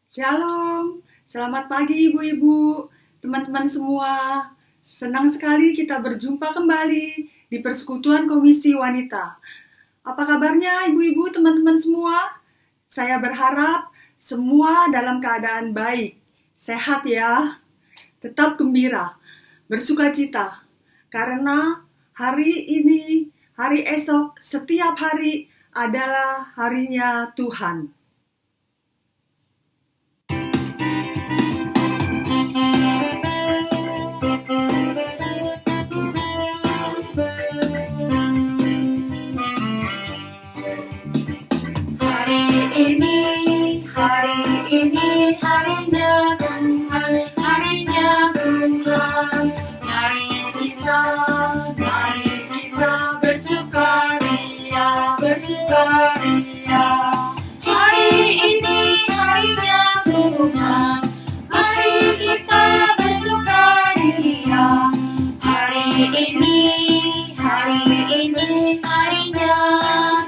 Shalom, selamat pagi ibu-ibu, teman-teman semua. Senang sekali kita berjumpa kembali di Persekutuan Komisi Wanita. Apa kabarnya ibu-ibu, teman-teman semua? Saya berharap semua dalam keadaan baik, sehat ya, tetap gembira, bersukacita. Karena hari ini, hari esok, setiap hari adalah harinya Tuhan. Ini harinya Tuhan, harinya Tuhan. Mari kita bersukaria, bersukaria. Hari ini harinya Tuhan, mari kita bersukaria. Hari ini harinya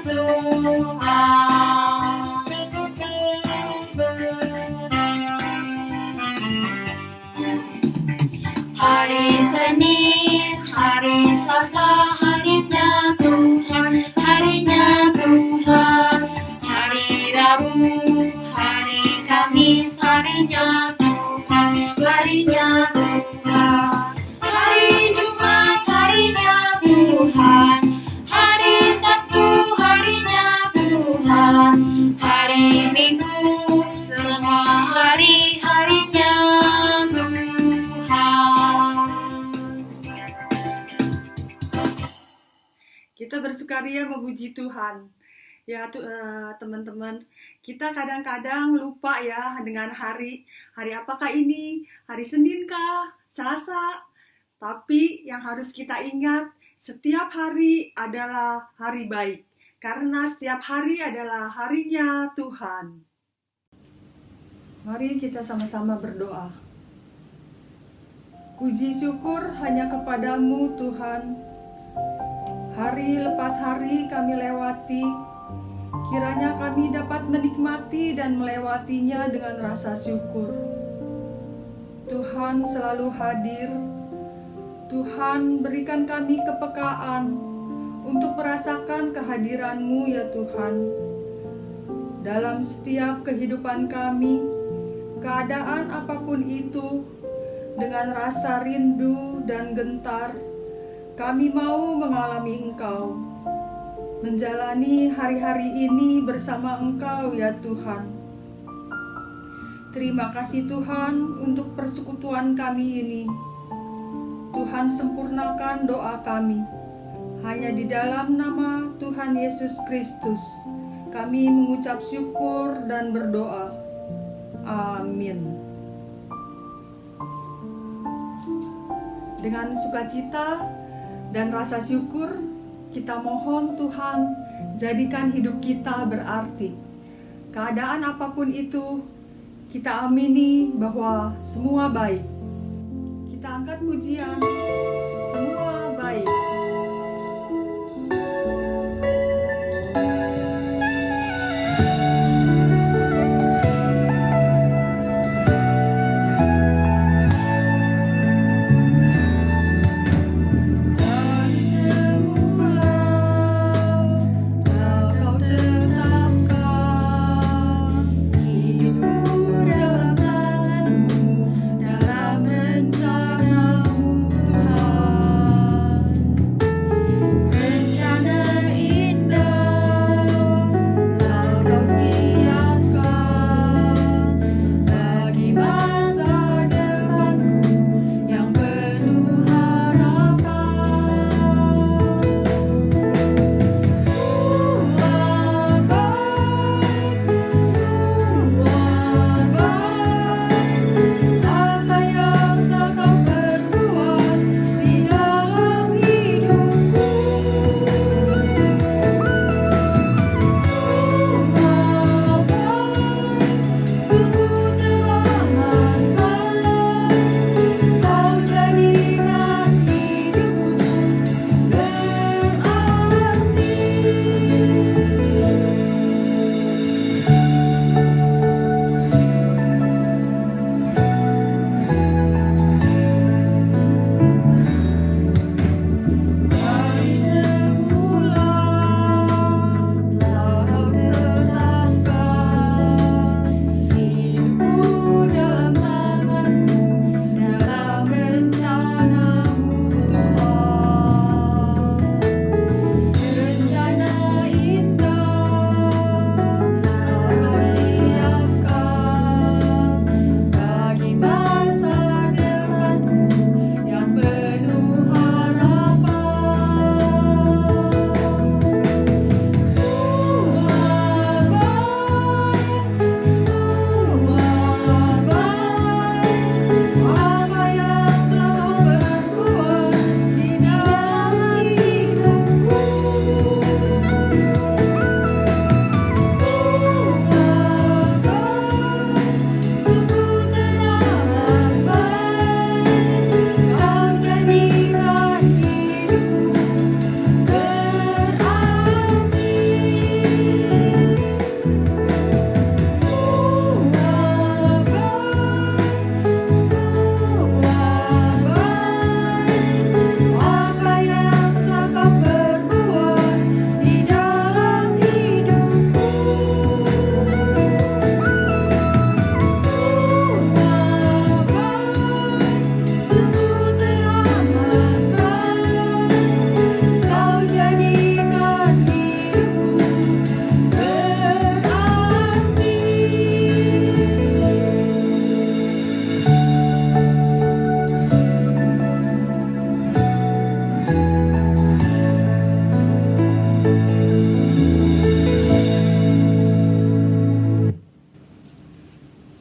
Tuhan. Hari Senin, hari Selasa, harinya Tuhan, harinya Tuhan. Hari Rabu, hari Kamis, harinya Tuhan, harinya Tuhan. Hari Jumat, harinya Tuhan. Hari Sabtu, harinya Tuhan. Hari Minggu, semua hari harinya Tuhan. Kita bersukaria memuji Tuhan. Ya teman-teman, kita kadang-kadang lupa ya dengan hari apakah ini? Hari Senin kah? Selasa? Tapi yang harus kita ingat, setiap hari adalah hari baik. Karena setiap hari adalah harinya Tuhan. Mari kita sama-sama berdoa. Puji syukur hanya kepadamu Tuhan. Hari lepas hari kami lewati, kiranya kami dapat menikmati dan melewatinya dengan rasa syukur. Tuhan selalu hadir. Tuhan berikan kami kepekaan untuk merasakan kehadiran-Mu ya Tuhan. Dalam setiap kehidupan kami, keadaan apapun itu, dengan rasa rindu dan gentar, kami mau mengalami Engkau, menjalani hari-hari ini bersama Engkau ya Tuhan. Terima kasih Tuhan untuk persekutuan kami ini. Tuhan sempurnakan doa kami. Hanya di dalam nama Tuhan Yesus Kristus kami mengucap syukur dan berdoa. Amin. Dengan sukacita dan rasa syukur, kita mohon Tuhan, jadikan hidup kita berarti. Keadaan apapun itu, kita amini bahwa semua baik. Kita angkat pujian, semua baik. Dalam rencana-Mu Tuhan.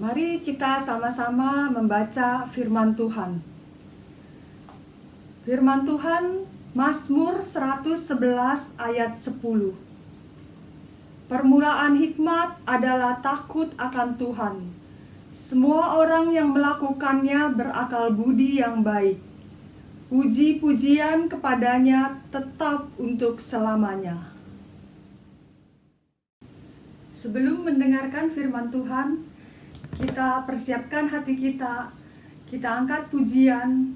Mari kita sama-sama membaca firman Tuhan. Firman Tuhan Mazmur 111 ayat 10. Permulaan hikmat adalah takut akan Tuhan. Semua orang yang melakukannya berakal budi yang baik. Puji-pujian kepadanya tetap untuk selamanya. Sebelum mendengarkan firman Tuhan, kita persiapkan hati kita. Kita angkat pujian.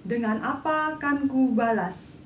Dengan apa kan ku balas?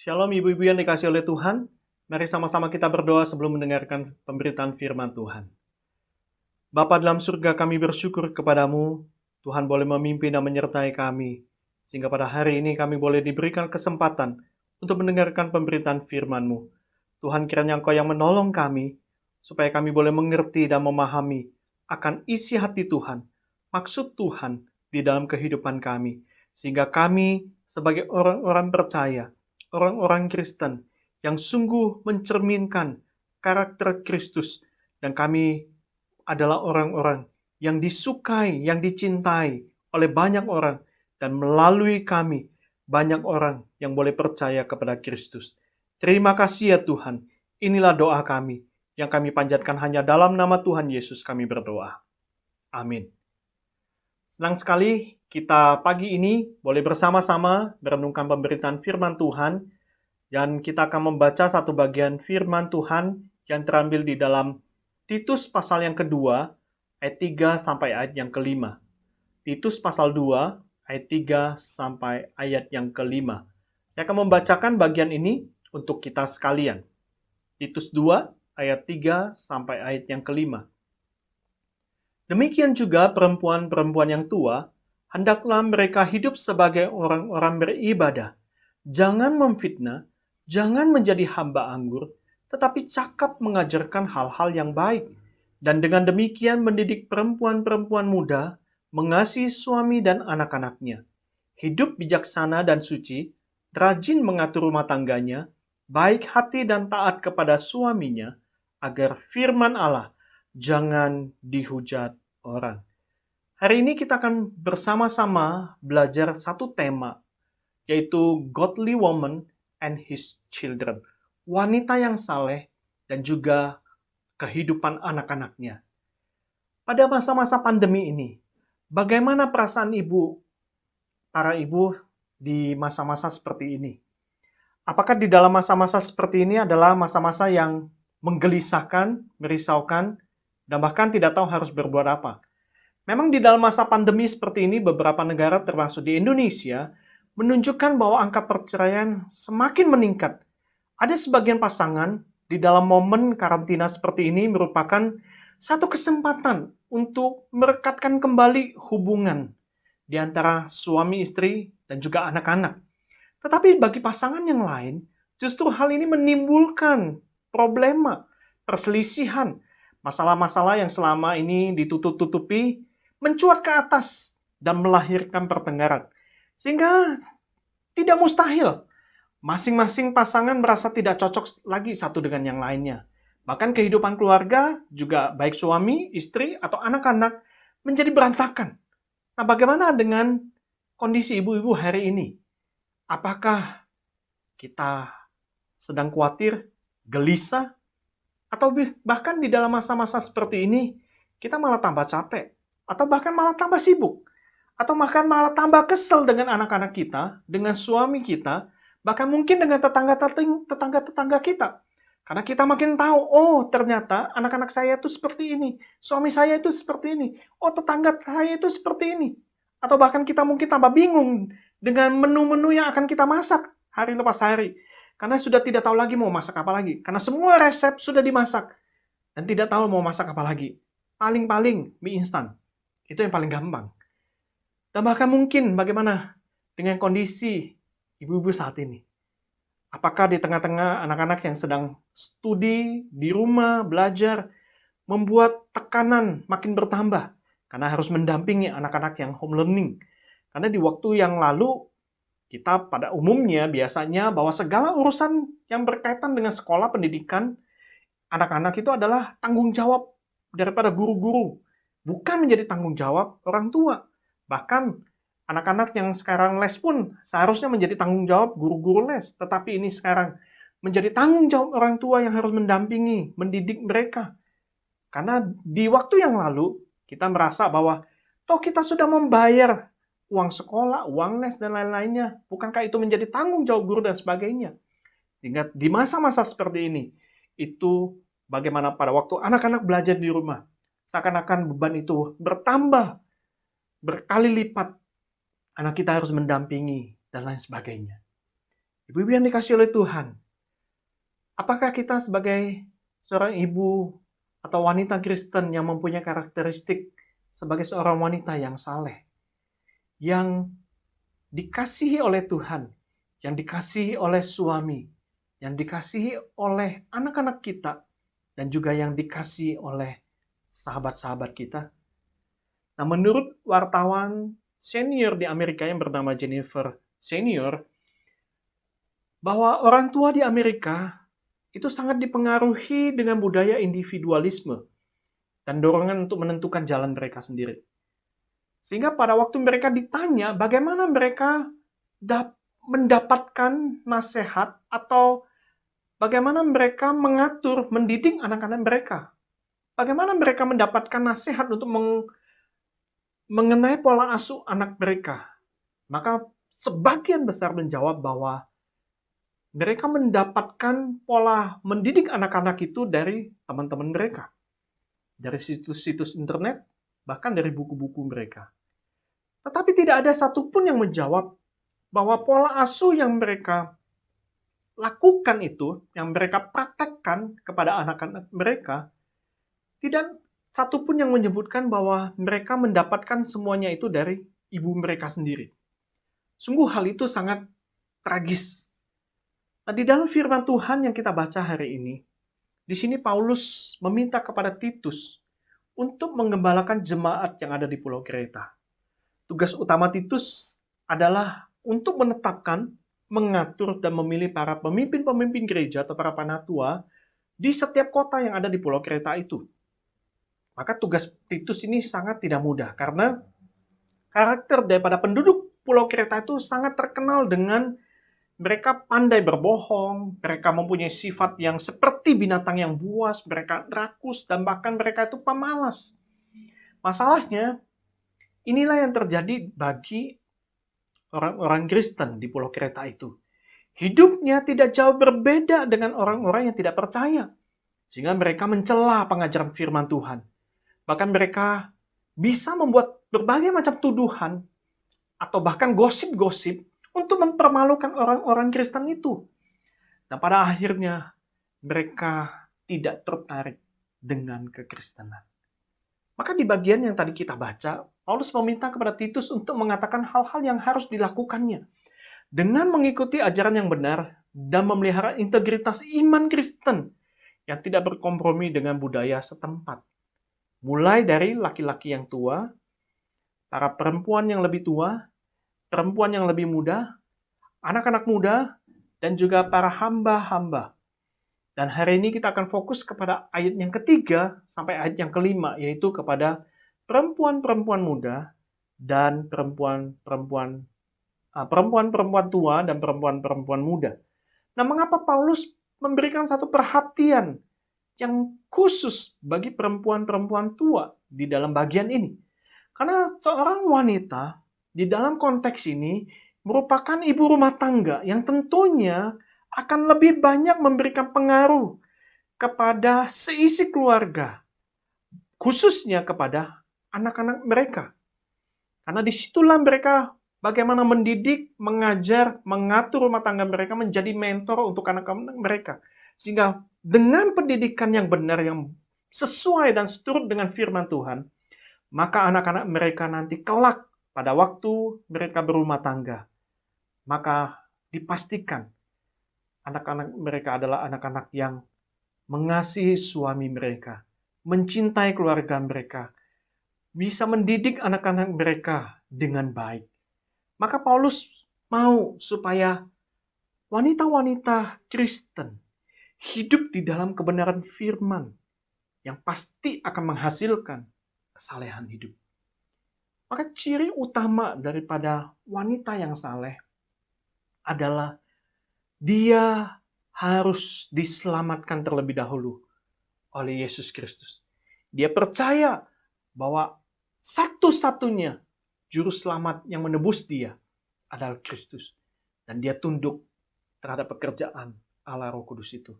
Shalom ibu-ibu yang dikasih oleh Tuhan. Mari sama-sama kita berdoa sebelum mendengarkan pemberitaan firman Tuhan. Bapa dalam surga, kami bersyukur kepadamu. Tuhan boleh memimpin dan menyertai kami. Sehingga pada hari ini kami boleh diberikan kesempatan untuk mendengarkan pemberitaan firman-Mu. Tuhan, kiranya Engkau yang menolong kami, supaya kami boleh mengerti dan memahami akan isi hati Tuhan, maksud Tuhan di dalam kehidupan kami. Sehingga kami sebagai orang-orang percaya, orang-orang Kristen yang sungguh mencerminkan karakter Kristus, dan kami adalah orang-orang yang disukai, yang dicintai oleh banyak orang, dan melalui kami banyak orang yang boleh percaya kepada Kristus. Terima kasih ya Tuhan. Inilah doa kami yang kami panjatkan hanya dalam nama Tuhan Yesus kami berdoa. Amin. Senang sekali kita pagi ini boleh bersama-sama merenungkan pemberitaan firman Tuhan, dan kita akan membaca satu bagian firman Tuhan yang terambil di dalam Titus pasal yang kedua, ayat 3 sampai ayat yang kelima. Titus pasal 2, ayat 3 sampai ayat yang kelima. Saya akan membacakan bagian ini untuk kita sekalian. Titus 2, ayat 3 sampai ayat yang kelima. Demikian juga perempuan-perempuan yang tua, hendaklah mereka hidup sebagai orang-orang beribadah. Jangan memfitnah, jangan menjadi hamba anggur, tetapi cakap mengajarkan hal-hal yang baik. Dan dengan demikian mendidik perempuan-perempuan muda, mengasihi suami dan anak-anaknya. Hidup bijaksana dan suci, rajin mengatur rumah tangganya, baik hati dan taat kepada suaminya, agar firman Allah jangan dihujat orang. Hari ini kita akan bersama-sama belajar satu tema, yaitu Godly Woman and His Children. Wanita yang saleh dan juga kehidupan anak-anaknya. Pada masa-masa pandemi ini, bagaimana perasaan para ibu di masa-masa seperti ini? Apakah di dalam masa-masa seperti ini adalah masa-masa yang menggelisahkan, merisaukan, dan bahkan tidak tahu harus berbuat apa? Memang di dalam masa pandemi seperti ini, beberapa negara termasuk di Indonesia menunjukkan bahwa angka perceraian semakin meningkat. Ada sebagian pasangan di dalam momen karantina seperti ini merupakan satu kesempatan untuk merekatkan kembali hubungan di antara suami istri dan juga anak-anak. Tetapi bagi pasangan yang lain, justru hal ini menimbulkan problema, perselisihan, masalah-masalah yang selama ini ditutup-tutupi, mencuat ke atas dan melahirkan pertengkaran. Sehingga tidak mustahil masing-masing pasangan merasa tidak cocok lagi satu dengan yang lainnya. Bahkan kehidupan keluarga juga baik suami, istri, atau anak-anak menjadi berantakan. Nah, bagaimana dengan kondisi ibu-ibu hari ini? Apakah kita sedang khawatir, gelisah, atau bahkan di dalam masa-masa seperti ini kita malah tambah capek, atau bahkan malah tambah sibuk, atau bahkan malah tambah kesel dengan anak-anak kita, dengan suami kita, bahkan mungkin dengan tetangga-tetangga kita. Karena kita makin tahu, oh ternyata anak-anak saya itu seperti ini, suami saya itu seperti ini, oh tetangga saya itu seperti ini. Atau bahkan kita mungkin tambah bingung dengan menu-menu yang akan kita masak hari lepas hari. Karena sudah tidak tahu lagi mau masak apa lagi. Karena semua resep sudah dimasak dan tidak tahu mau masak apa lagi. Paling-paling mie instan. Itu yang paling gampang. Dan bahkan mungkin bagaimana dengan kondisi ibu-ibu saat ini. Apakah di tengah-tengah anak-anak yang sedang studi, di rumah, belajar, membuat tekanan makin bertambah karena harus mendampingi anak-anak yang home learning. Karena di waktu yang lalu, kita pada umumnya biasanya bahwa segala urusan yang berkaitan dengan sekolah pendidikan, anak-anak itu adalah tanggung jawab daripada guru-guru. Bukan menjadi tanggung jawab orang tua. Bahkan anak-anak yang sekarang les pun seharusnya menjadi tanggung jawab guru-guru les. Tetapi ini sekarang menjadi tanggung jawab orang tua yang harus mendampingi, mendidik mereka. Karena di waktu yang lalu, kita merasa bahwa toh kita sudah membayar uang sekolah, uang les, dan lain-lainnya. Bukankah itu menjadi tanggung jawab guru dan sebagainya? Sehingga di masa-masa seperti ini, itu bagaimana pada waktu anak-anak belajar di rumah, seakan-akan beban itu bertambah, berkali lipat. Anak kita harus mendampingi, dan lain sebagainya. Ibu-ibu yang dikasih oleh Tuhan, apakah kita sebagai seorang ibu atau wanita Kristen yang mempunyai karakteristik sebagai seorang wanita yang saleh, yang dikasihi oleh Tuhan, yang dikasihi oleh suami, yang dikasihi oleh anak-anak kita, dan juga yang dikasihi oleh sahabat-sahabat kita? Nah, menurut wartawan senior di Amerika yang bernama Jennifer Senior, bahwa orang tua di Amerika itu sangat dipengaruhi dengan budaya individualisme dan dorongan untuk menentukan jalan mereka sendiri. Sehingga pada waktu mereka ditanya bagaimana mereka mendapatkan nasihat atau bagaimana mereka mengatur, mendidik anak-anak mereka. Bagaimana mereka mendapatkan nasihat untuk mengenai pola asuh anak mereka. Maka sebagian besar menjawab bahwa mereka mendapatkan pola mendidik anak-anak itu dari teman-teman mereka. Dari situs-situs internet, bahkan dari buku-buku mereka. Tetapi tidak ada satupun yang menjawab bahwa pola asuh yang mereka lakukan itu, yang mereka praktekkan kepada anak-anak mereka, tidak satupun yang menyebutkan bahwa mereka mendapatkan semuanya itu dari ibu mereka sendiri. Sungguh hal itu sangat tragis. Nah, di dalam firman Tuhan yang kita baca hari ini, di sini Paulus meminta kepada Titus untuk mengembalakan jemaat yang ada di Pulau Kreta. Tugas utama Titus adalah untuk menetapkan, mengatur, dan memilih para pemimpin-pemimpin gereja atau para panatua di setiap kota yang ada di Pulau Kreta itu. Maka tugas Titus ini sangat tidak mudah, karena karakter daripada penduduk Pulau Kreta itu sangat terkenal dengan mereka pandai berbohong, mereka mempunyai sifat yang seperti binatang yang buas, mereka rakus, dan bahkan mereka itu pemalas. Masalahnya, inilah yang terjadi bagi orang-orang Kristen di Pulau Kreta itu. Hidupnya tidak jauh berbeda dengan orang-orang yang tidak percaya. Sehingga mereka mencela pengajaran firman Tuhan. Bahkan mereka bisa membuat berbagai macam tuduhan atau bahkan gosip-gosip untuk mempermalukan orang-orang Kristen itu. Dan pada akhirnya mereka tidak tertarik dengan kekristenan. Maka di bagian yang tadi kita baca, Paulus meminta kepada Titus untuk mengatakan hal-hal yang harus dilakukannya. Dengan mengikuti ajaran yang benar dan memelihara integritas iman Kristen yang tidak berkompromi dengan budaya setempat. Mulai dari laki-laki yang tua, para perempuan yang lebih tua, perempuan yang lebih muda, anak-anak muda, dan juga para hamba-hamba. Dan hari ini kita akan fokus kepada ayat yang ketiga sampai ayat yang kelima, yaitu kepada perempuan-perempuan muda dan perempuan-perempuan tua dan perempuan-perempuan muda. Nah, mengapa Paulus memberikan satu perhatian yang khusus bagi perempuan-perempuan tua di dalam bagian ini? Karena seorang wanita di dalam konteks ini merupakan ibu rumah tangga yang tentunya akan lebih banyak memberikan pengaruh kepada seisi keluarga, khususnya kepada anak-anak mereka. Karena disitulah mereka bagaimana mendidik, mengajar, mengatur rumah tangga mereka menjadi mentor untuk anak-anak mereka. Sehingga dengan pendidikan yang benar, yang sesuai dan seturut dengan firman Tuhan, maka anak-anak mereka nanti kelak pada waktu mereka berumah tangga, maka dipastikan anak-anak mereka adalah anak-anak yang mengasihi suami mereka, mencintai keluarga mereka, bisa mendidik anak-anak mereka dengan baik. Maka Paulus mau supaya wanita-wanita Kristen hidup di dalam kebenaran firman yang pasti akan menghasilkan kesalehan hidup. Maka ciri utama daripada wanita yang saleh adalah dia harus diselamatkan terlebih dahulu oleh Yesus Kristus. Dia percaya bahwa satu-satunya juru selamat yang menebus dia adalah Kristus. Dan dia tunduk terhadap pekerjaan Allah Roh Kudus itu.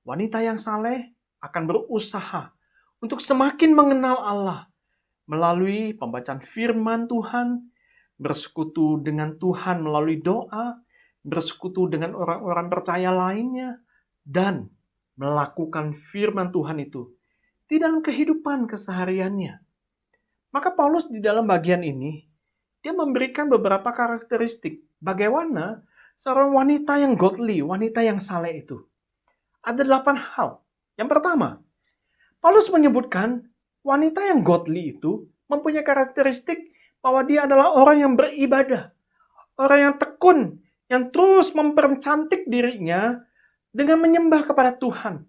Wanita yang saleh akan berusaha untuk semakin mengenal Allah melalui pembacaan firman Tuhan, bersekutu dengan Tuhan melalui doa, bersekutu dengan orang-orang percaya lainnya, dan melakukan firman Tuhan itu di dalam kehidupan kesehariannya. Maka Paulus di dalam bagian ini, dia memberikan beberapa karakteristik bagaimana seorang wanita yang godly, wanita yang saleh itu. Ada 8 hal. Yang pertama, Paulus menyebutkan wanita yang godly itu mempunyai karakteristik bahwa dia adalah orang yang beribadah, orang yang tekun, yang terus mempercantik dirinya dengan menyembah kepada Tuhan.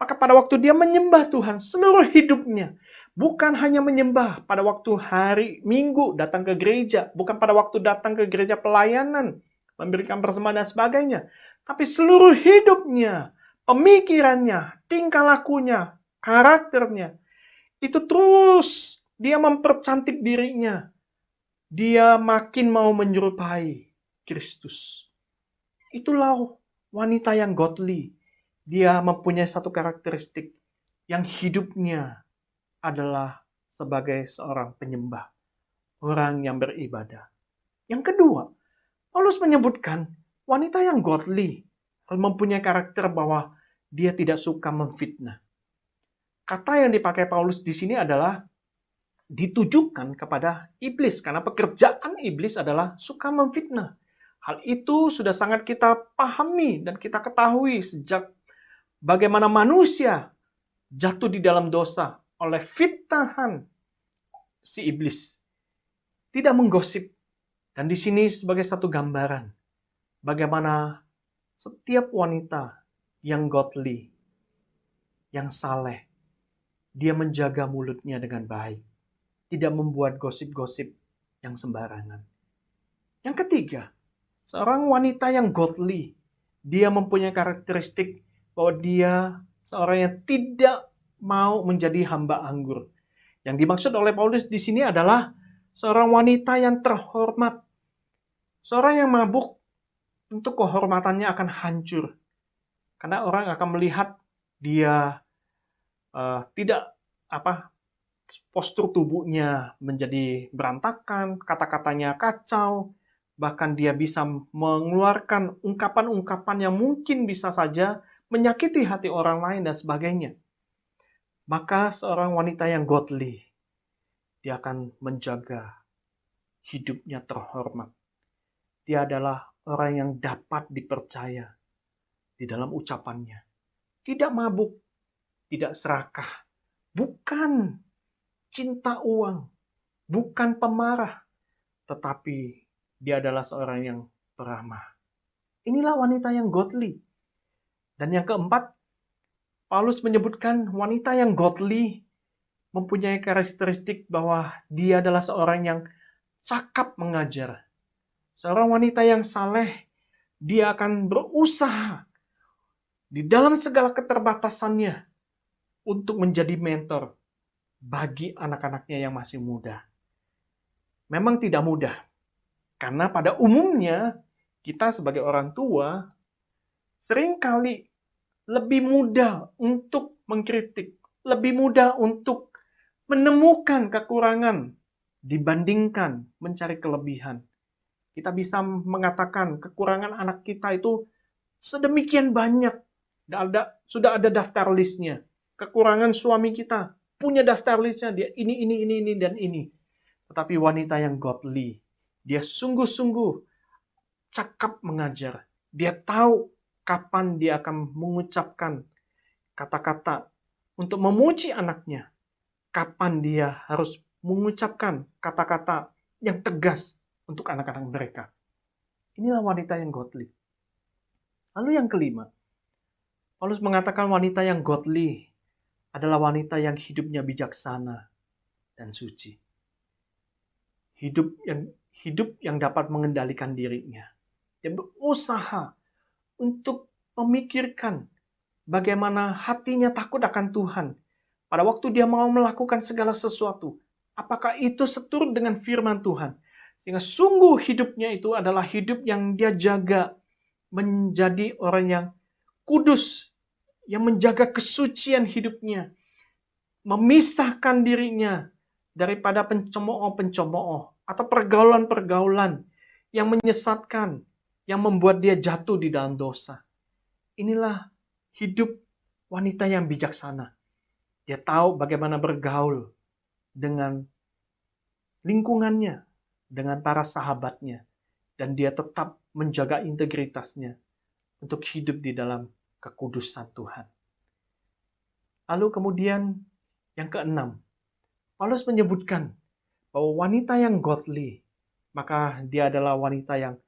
Maka pada waktu dia menyembah Tuhan seluruh hidupnya, bukan hanya menyembah pada waktu hari Minggu datang ke gereja, bukan pada waktu datang ke gereja pelayanan, memberikan persembahan dan sebagainya, tapi seluruh hidupnya, pemikirannya, tingkah lakunya, karakternya, itu terus dia mempercantik dirinya. Dia makin mau menyerupai Kristus. Itulah wanita yang godly. Dia mempunyai satu karakteristik yang hidupnya adalah sebagai seorang penyembah, orang yang beribadah. Yang kedua, Paulus menyebutkan wanita yang godly mempunyai karakter bahwa dia tidak suka memfitnah. Kata yang dipakai Paulus di sini adalah ditujukan kepada iblis, karena pekerjaan iblis adalah suka memfitnah. Hal itu sudah sangat kita pahami dan kita ketahui sejak bagaimana manusia jatuh di dalam dosa oleh fitnahan si iblis. Tidak menggosip. Dan di sini sebagai satu gambaran bagaimana setiap wanita yang godly, yang saleh, dia menjaga mulutnya dengan baik. Tidak membuat gosip-gosip yang sembarangan. Yang ketiga, seorang wanita yang godly, dia mempunyai karakteristik bahwa dia seorang yang tidak mau menjadi hamba anggur. Yang dimaksud oleh Paulus di sini adalah seorang wanita yang terhormat. Seorang yang mabuk, tentu kehormatannya akan hancur. Karena orang akan melihat dia tidak postur tubuhnya menjadi berantakan, kata-katanya kacau, bahkan dia bisa mengeluarkan ungkapan-ungkapan yang mungkin bisa saja menyakiti hati orang lain dan sebagainya. Maka seorang wanita yang godly, dia akan menjaga hidupnya terhormat. Dia adalah orang yang dapat dipercaya di dalam ucapannya. Tidak mabuk, tidak serakah, bukan cinta uang, bukan pemarah, tetapi dia adalah seorang yang peramah. Inilah wanita yang godly. Dan yang keempat, Paulus menyebutkan wanita yang godly mempunyai karakteristik bahwa dia adalah seorang yang cakap mengajar. Seorang wanita yang saleh, dia akan berusaha di dalam segala keterbatasannya untuk menjadi mentor bagi anak-anaknya yang masih muda. Memang tidak mudah. Karena pada umumnya, kita sebagai orang tua, seringkali lebih mudah untuk mengkritik, lebih mudah untuk menemukan kekurangan dibandingkan mencari kelebihan. Kita bisa mengatakan kekurangan anak kita itu sedemikian banyak. Sudah ada daftar listnya. Kekurangan suami kita punya daftar listnya. Dia ini, dan ini. Tetapi wanita yang godly, dia sungguh-sungguh cakap mengajar. Dia tahu kapan dia akan mengucapkan kata-kata untuk memuji anaknya. Kapan dia harus mengucapkan kata-kata yang tegas untuk anak-anak mereka. Inilah wanita yang godly. Lalu yang kelima, Paulus mengatakan wanita yang godly adalah wanita yang hidupnya bijaksana dan suci. Hidup yang dapat mengendalikan dirinya. Dia berusaha untuk memikirkan bagaimana hatinya takut akan Tuhan. Pada waktu dia mau melakukan segala sesuatu, apakah itu seturut dengan firman Tuhan? Sehingga sungguh hidupnya itu adalah hidup yang dia jaga menjadi orang yang kudus, yang menjaga kesucian hidupnya, memisahkan dirinya daripada pencemooh-pencemooh atau pergaulan-pergaulan yang menyesatkan, yang membuat dia jatuh di dalam dosa. Inilah hidup wanita yang bijaksana. Dia tahu bagaimana bergaul dengan lingkungannya, dengan para sahabatnya, dan dia tetap menjaga integritasnya untuk hidup di dalam kekudusan Tuhan. Lalu kemudian yang keenam, Paulus menyebutkan bahwa wanita yang godly, maka dia adalah wanita yang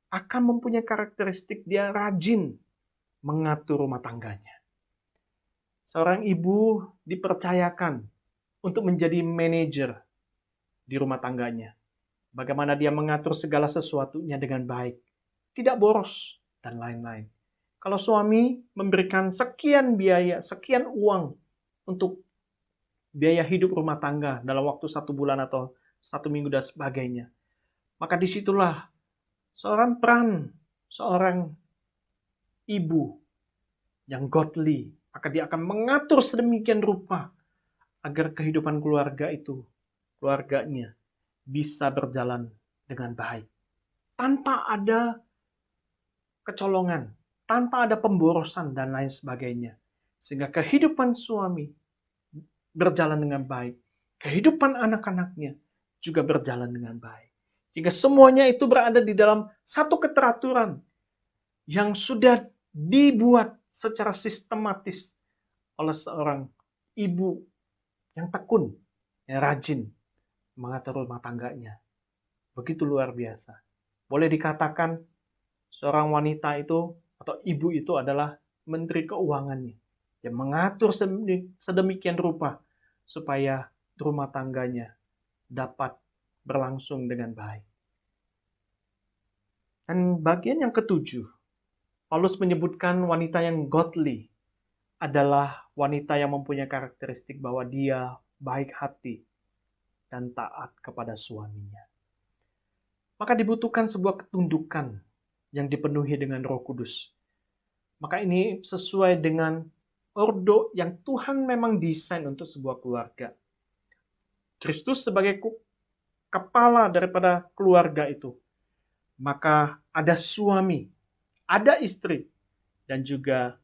akan mempunyai karakteristik dia rajin mengatur rumah tangganya. Seorang ibu dipercayakan untuk menjadi manajer di rumah tangganya. Bagaimana dia mengatur segala sesuatunya dengan baik, tidak boros, dan lain-lain. Kalau suami memberikan sekian biaya, sekian uang untuk biaya hidup rumah tangga dalam waktu 1 bulan atau 1 minggu dan sebagainya, maka disitulah seorang ibu yang godly, maka dia akan mengatur sedemikian rupa agar kehidupan keluarganya bisa berjalan dengan baik. Tanpa ada kecolongan, tanpa ada pemborosan dan lain sebagainya. Sehingga kehidupan suami berjalan dengan baik. Kehidupan anak-anaknya juga berjalan dengan baik. Jika semuanya itu berada di dalam satu keteraturan yang sudah dibuat secara sistematis oleh seorang ibu yang tekun, yang rajin mengatur rumah tangganya. Begitu luar biasa. Boleh dikatakan seorang wanita itu atau ibu itu adalah menteri keuangannya yang mengatur sedemikian rupa supaya rumah tangganya dapat berlangsung dengan baik. Dan bagian yang ketujuh, Paulus menyebutkan wanita yang godly adalah wanita yang mempunyai karakteristik bahwa dia baik hati dan taat kepada suaminya. Maka dibutuhkan sebuah ketundukan yang dipenuhi dengan Roh Kudus. Maka ini sesuai dengan ordo yang Tuhan memang desain untuk sebuah keluarga. Kristus sebagai kepala daripada keluarga itu. Maka ada suami, ada istri, dan juga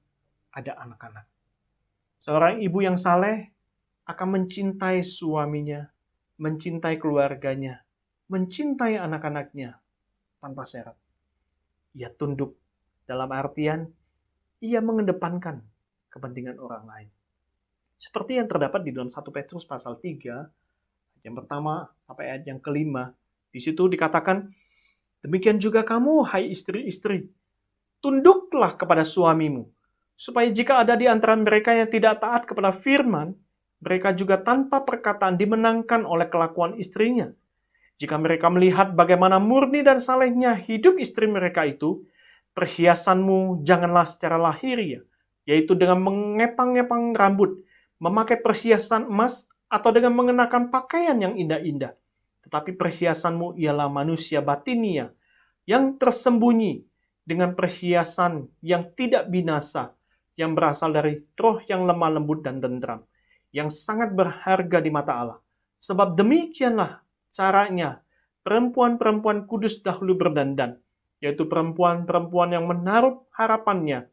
ada anak-anak. Seorang ibu yang saleh akan mencintai suaminya, mencintai keluarganya, mencintai anak-anaknya tanpa syarat. Ia tunduk dalam artian ia mengedepankan kepentingan orang lain. Seperti yang terdapat di dalam 1 Petrus pasal 3, ayat yang pertama sampai ayat yang kelima. Di situ dikatakan, demikian juga kamu, hai istri-istri, tunduklah kepada suamimu, supaya jika ada di antara mereka yang tidak taat kepada firman, mereka juga tanpa perkataan dimenangkan oleh kelakuan istrinya. Jika mereka melihat bagaimana murni dan salehnya hidup istri mereka itu, perhiasanmu janganlah secara lahiriah, yaitu dengan mengepang-ngepang rambut, memakai perhiasan emas, atau dengan mengenakan pakaian yang indah-indah. Tetapi perhiasanmu ialah manusia batinia, yang tersembunyi dengan perhiasan yang tidak binasa, yang berasal dari roh yang lemah lembut dan tentram, yang sangat berharga di mata Allah. Sebab demikianlah caranya perempuan-perempuan kudus dahulu berdandan, yaitu perempuan-perempuan yang menaruh harapannya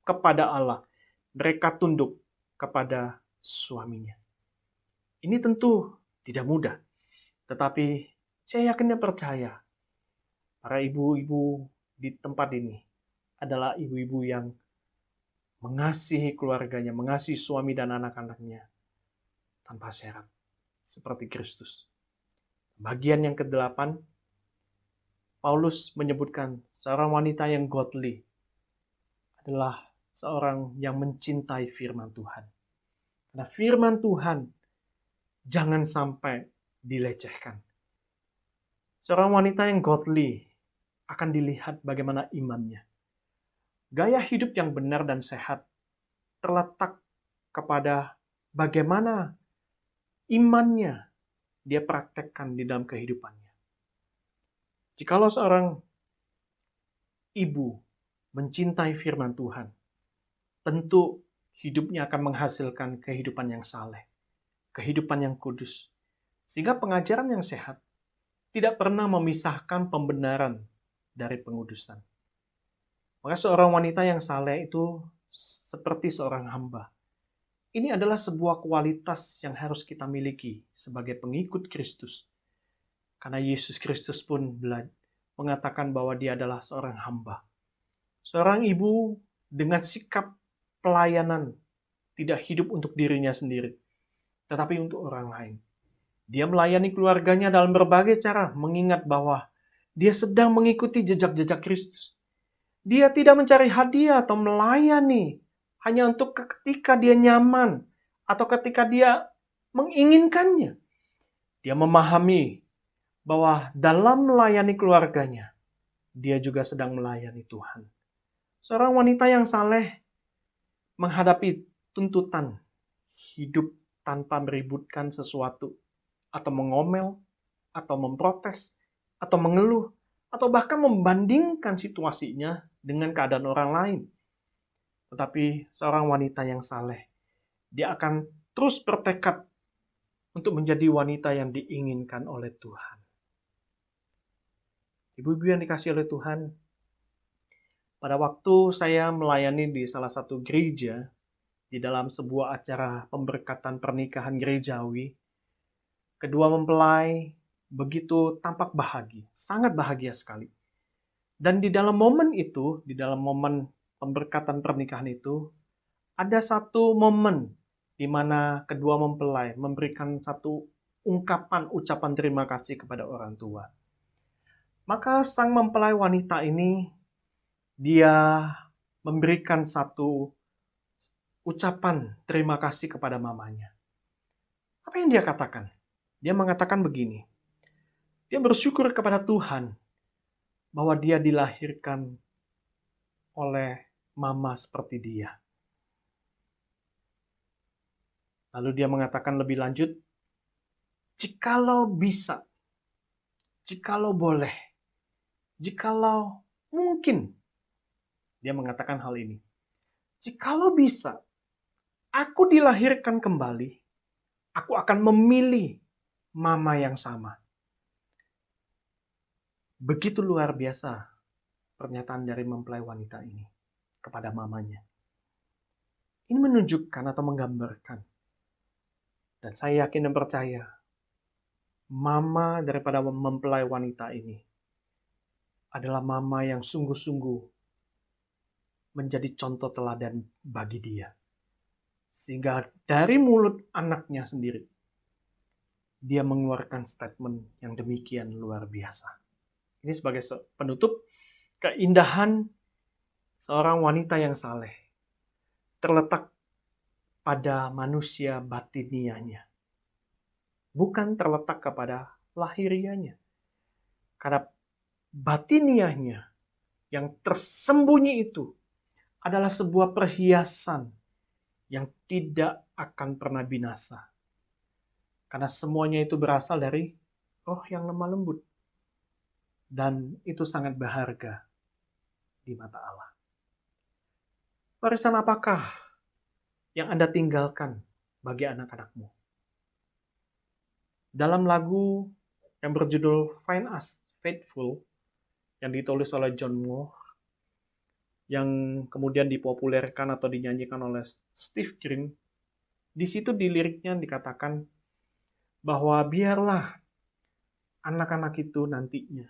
kepada Allah. Mereka tunduk kepada suaminya. Ini tentu tidak mudah, tetapi saya yakin dan percaya para ibu-ibu di tempat ini adalah ibu-ibu yang mengasihi keluarganya, mengasihi suami dan anak-anaknya tanpa syarat, seperti Kristus. Bagian yang ke-8, Paulus menyebutkan seorang wanita yang godly adalah seorang yang mencintai firman Tuhan. Karena firman Tuhan jangan sampai dilecehkan. Seorang wanita yang godly akan dilihat bagaimana imannya. Gaya hidup yang benar dan sehat terletak kepada bagaimana imannya dia praktekkan di dalam kehidupannya. Jikalau seorang ibu mencintai firman Tuhan, tentu hidupnya akan menghasilkan kehidupan yang saleh, kehidupan yang kudus, sehingga pengajaran yang sehat tidak pernah memisahkan pembenaran dari pengudusan. Maka seorang wanita yang saleh itu seperti seorang hamba. Ini adalah sebuah kualitas yang harus kita miliki sebagai pengikut Kristus. Karena Yesus Kristus pun mengatakan bahwa dia adalah seorang hamba. Seorang ibu dengan sikap pelayanan tidak hidup untuk dirinya sendiri, tetapi untuk orang lain. Dia melayani keluarganya dalam berbagai cara, mengingat bahwa dia sedang mengikuti jejak-jejak Kristus. Dia tidak mencari hadiah atau melayani hanya untuk ketika dia nyaman atau ketika dia menginginkannya. Dia memahami bahwa dalam melayani keluarganya, dia juga sedang melayani Tuhan. Seorang wanita yang saleh menghadapi tuntutan hidup tanpa meributkan sesuatu, atau mengomel, atau memprotes, atau mengeluh, atau bahkan membandingkan situasinya dengan keadaan orang lain. Tetapi seorang wanita yang saleh, dia akan terus bertekad untuk menjadi wanita yang diinginkan oleh Tuhan. Ibu-ibu yang dikasihi oleh Tuhan, pada waktu saya melayani di salah satu gereja, di dalam sebuah acara pemberkatan pernikahan gerejawi, kedua mempelai begitu tampak bahagia, sangat bahagia sekali. Dan di dalam momen itu, di dalam momen pemberkatan pernikahan itu, ada satu momen di mana kedua mempelai memberikan satu ucapan terima kasih kepada orang tua. Maka sang mempelai wanita ini, dia memberikan satu ucapan terima kasih kepada mamanya. Apa yang dia katakan? Dia mengatakan begini, dia bersyukur kepada Tuhan bahwa dia dilahirkan oleh mama seperti dia. Lalu dia mengatakan lebih lanjut, jikalau bisa, jikalau boleh, jikalau mungkin, dia mengatakan hal ini. Jikalau bisa, aku dilahirkan kembali, aku akan memilih mama yang sama. Begitu luar biasa pernyataan dari mempelai wanita ini kepada mamanya. Ini menunjukkan atau menggambarkan, dan saya yakin dan percaya, mama daripada mempelai wanita ini adalah mama yang sungguh-sungguh menjadi contoh teladan bagi dia. Sehingga dari mulut anaknya sendiri, dia mengeluarkan statement yang demikian luar biasa. Ini sebagai penutup, keindahan seorang wanita yang saleh terletak pada manusia batiniahnya. Bukan terletak kepada lahiriahnya. Karena batiniahnya yang tersembunyi itu adalah sebuah perhiasan yang tidak akan pernah binasa. Karena semuanya itu berasal dari roh yang lemah lembut. Dan itu sangat berharga di mata Allah. Warisan apakah yang Anda tinggalkan bagi anak-anakmu? Dalam lagu yang berjudul Find Us Faithful, yang ditulis oleh John Moore, yang kemudian dipopulerkan atau dinyanyikan oleh Steve Green, di situ di liriknya dikatakan bahwa biarlah anak-anak itu nantinya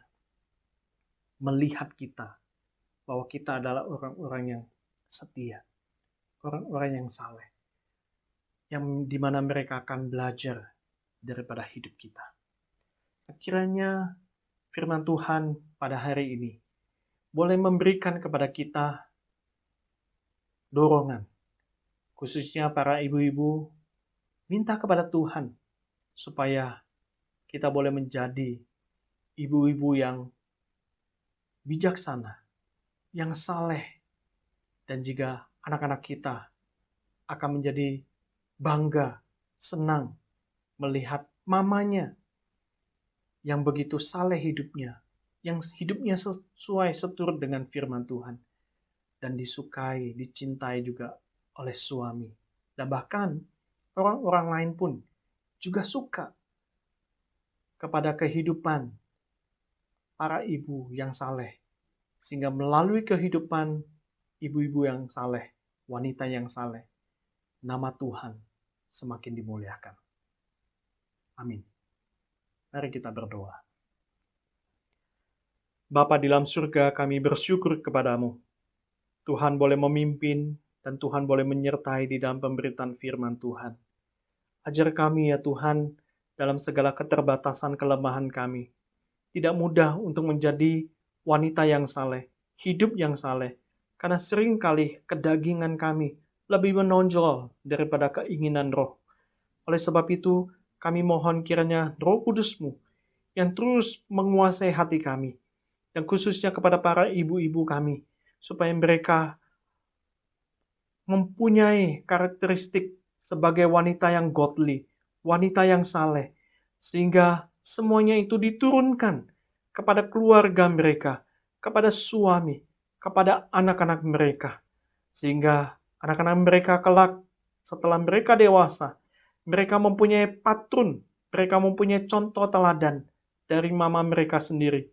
melihat kita, bahwa kita adalah orang-orang yang setia, orang-orang yang saleh, yang dimana mereka akan belajar daripada hidup kita. Kiranya firman Tuhan pada hari ini boleh memberikan kepada kita dorongan, khususnya para ibu-ibu, minta kepada Tuhan supaya kita boleh menjadi ibu-ibu yang bijaksana, yang saleh, dan juga anak-anak kita akan menjadi bangga, senang melihat mamanya yang begitu saleh hidupnya, yang hidupnya sesuai seturut dengan firman Tuhan, dan disukai, dicintai juga oleh suami. Dan bahkan orang-orang lain pun juga suka kepada kehidupan para ibu yang saleh, sehingga melalui kehidupan ibu-ibu yang saleh, wanita yang saleh, nama Tuhan semakin dimuliakan. Amin. Mari kita berdoa. Bapa di dalam surga, kami bersyukur kepadamu. Tuhan boleh memimpin dan Tuhan boleh menyertai di dalam pemberitaan firman Tuhan. Ajar kami ya Tuhan, dalam segala keterbatasan kelemahan kami. Tidak mudah untuk menjadi wanita yang saleh, hidup yang saleh, karena seringkali kedagingan kami lebih menonjol daripada keinginan roh. Oleh sebab itu, kami mohon kiranya Roh Kudus-Mu yang terus menguasai hati kami, dan khususnya kepada para ibu-ibu kami, supaya mereka mempunyai karakteristik sebagai wanita yang godly, wanita yang saleh, sehingga semuanya itu diturunkan kepada keluarga mereka, kepada suami, kepada anak-anak mereka, sehingga anak-anak mereka kelak setelah mereka dewasa, mereka mempunyai patron, mereka mempunyai contoh teladan dari mama mereka sendiri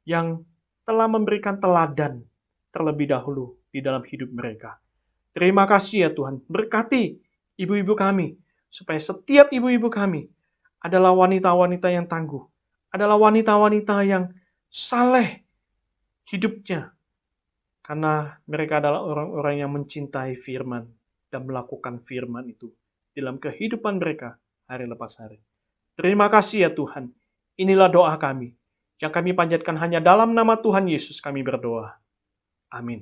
yang telah memberikan teladan terlebih dahulu di dalam hidup mereka. Terima kasih ya Tuhan, berkati ibu-ibu kami, supaya setiap ibu-ibu kami adalah wanita-wanita yang tangguh, adalah wanita-wanita yang saleh hidupnya, karena mereka adalah orang-orang yang mencintai firman dan melakukan firman itu dalam kehidupan mereka hari lepas hari. Terima kasih ya Tuhan, inilah doa kami, yang kami panjatkan hanya dalam nama Tuhan Yesus kami berdoa. Amin.